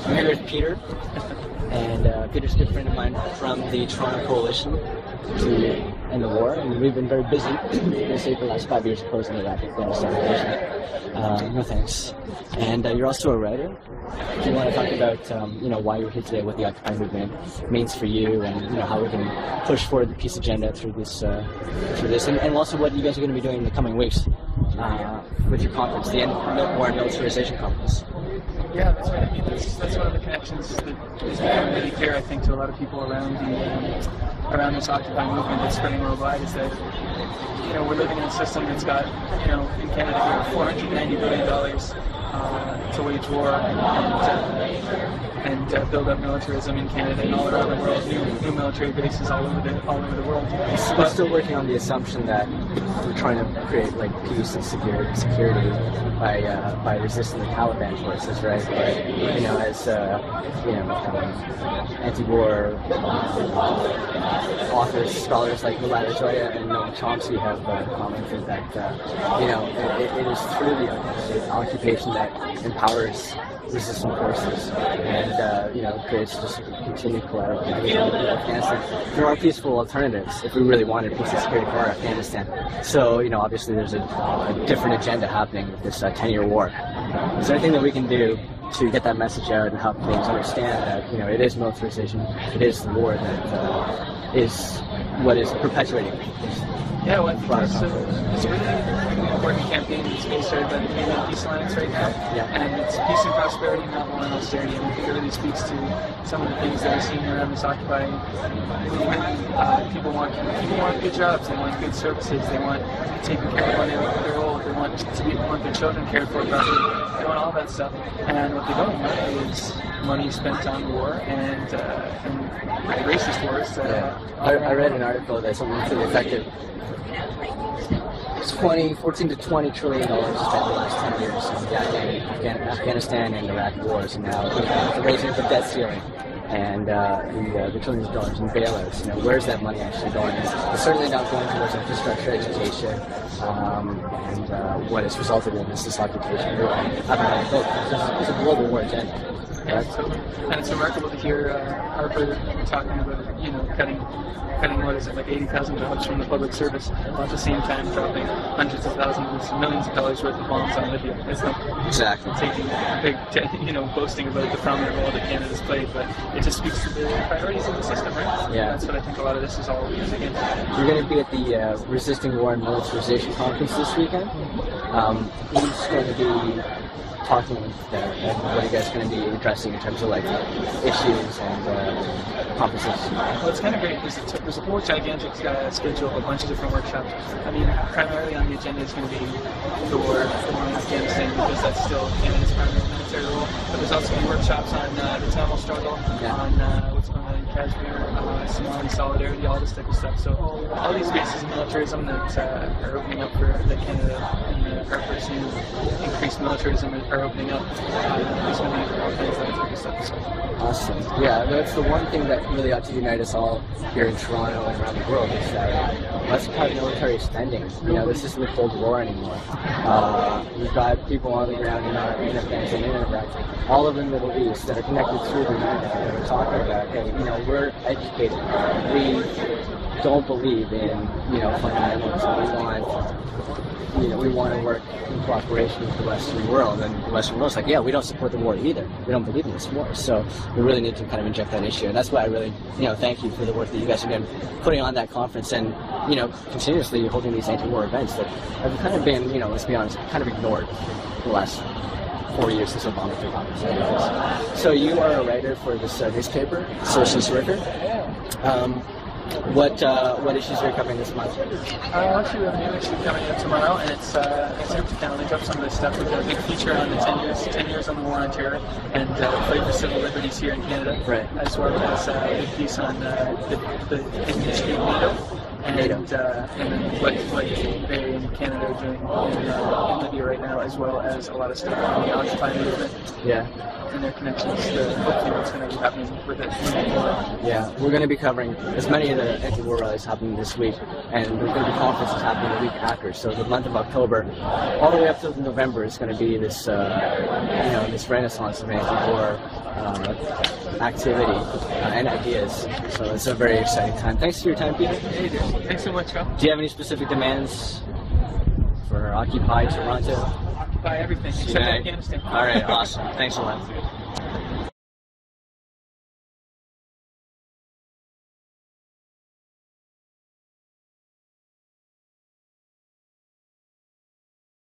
I'm here with Peter, and Peter's a good friend of mine from the Toronto Coalition to end the war, and we've been very busy for the last 5 years opposing the Afghanistan invasion. No thanks. And you're also a writer. Do you want to talk about why you're here today, what the Occupy movement means for you, and how we can push forward the peace agenda through this, and also what you guys are going to be doing in the coming weeks with your conference, the War and Militarism conference. Yeah, that's right. I mean, that's one of the connections that is becoming really clear, I think, to a lot of people around this Occupy movement that's spreading worldwide. Is that we're living in a system that's got in Canada here $490 billion to wage war and build up militarism in Canada and all around the world. New military bases all over the world. We're still working on the assumption that we're trying to create peace and security by resisting the Taliban forces, right? But as anti-war authors, scholars like Mulad Joya and Noam Chomsky have commented that it is through the occupation that empowers resistant forces and creates just continued collaboration with Afghanistan. There are peaceful alternatives if we really wanted peace and security for Afghanistan. So obviously there's a different agenda happening with this 10-year war. Is there anything that we can do to get that message out and help Canadians understand that it is militarization, it is the war that is what is perpetuating this? Yeah, well, I think it's a really important campaign that's being started by the Canadian Peace Alliance right now. Yeah. And it's peace and prosperity, not war and austerity. And I think it really speaks to some of the things that we're seeing around this Occupy movement. People want good jobs, they want good services, they want taken care of when they're old, they want their children cared for properly, they want all that stuff. And what they don't want is money spent on war and racist wars. I read an article that something to the effect of $14 to $20 trillion spent the last 10 years in the Afghanistan and Iraq wars, and now the raising of the debt ceiling and the trillions of dollars in bailouts. Where's that money actually going? It's certainly not going towards infrastructure, education, and what has resulted in this occupation. It's a global war agenda. Yeah, and it's remarkable to hear Harper talking about, cutting what is it, like 80,000 jobs from the public service, while at the same time dropping hundreds of thousands, millions of dollars worth of bombs on Libya. It's like exactly taking a big, boasting about the prominent role that Canada's played, but it just speaks to the priorities of the system, right? Yeah. That's what I think a lot of this is all against. You're going to be at the Resisting War and Militarism conference this weekend. Who's going to be talking there, and what are you guys going to be addressing in terms of issues and conferences? Well, it's kind of great. There's a whole gigantic schedule of a bunch of different workshops. I mean, primarily on the agenda is going to be the war in Afghanistan, because that's still Canada's primary military role. But there's also going to be workshops on the Tamil struggle, on what's going on in Kashmir, Somali solidarity, all this type of stuff. So all these bases of militarism that are opening up for Canada and our efforts to increase militarism are opening up. There's going to be all kinds of that type of stuff. So. Awesome. Yeah, that's the one thing that really ought to unite us all here in Toronto and around the world is that let's cut military spending. This isn't the Cold War anymore. We've got people on the ground in Afghanistan and in Iraq, all over the Middle East that are connected through the internet that are talking about, hey, we're educated. We don't believe in, fundamentalism. We want to work in cooperation with the Western world, and the Western world's like, yeah, we don't support the war either. We don't believe in this war. So we really need to kind of inject that issue, and that's why I really, thank you for the work that you guys have been putting on that conference and, continuously holding these anti-war events that have kind of been, let's be honest, kind of ignored the last 4 years since Obama took office. So you are a writer for this newspaper, Socialist Worker. What issues are you covering this month? Actually, we have a new issue coming out tomorrow, and it's to kind of link up some of this stuff with a big feature on the 10 years on the war on terror and fight for civil liberties here in Canada, right. As well as a big piece on the history of NATO and then what they in Canada are doing in Libya right now, as well as a lot of stuff on the Occupy movement. Yeah. And their connections to hopefully what's going to be happening with it. Yeah, we're going to be covering as many of the anti-war rallies happening this week, and there's going to be conferences happening the week after. So the month of October, all the way up to November, is going to be this, this renaissance of anti-war activity and ideas. So it's a very exciting time. Thanks for your time, Peter. Hey, dude. Thanks so much, Phil. Do you have any specific demands for Occupy Toronto? Occupy everything except Afghanistan. All right, awesome. Thanks a lot.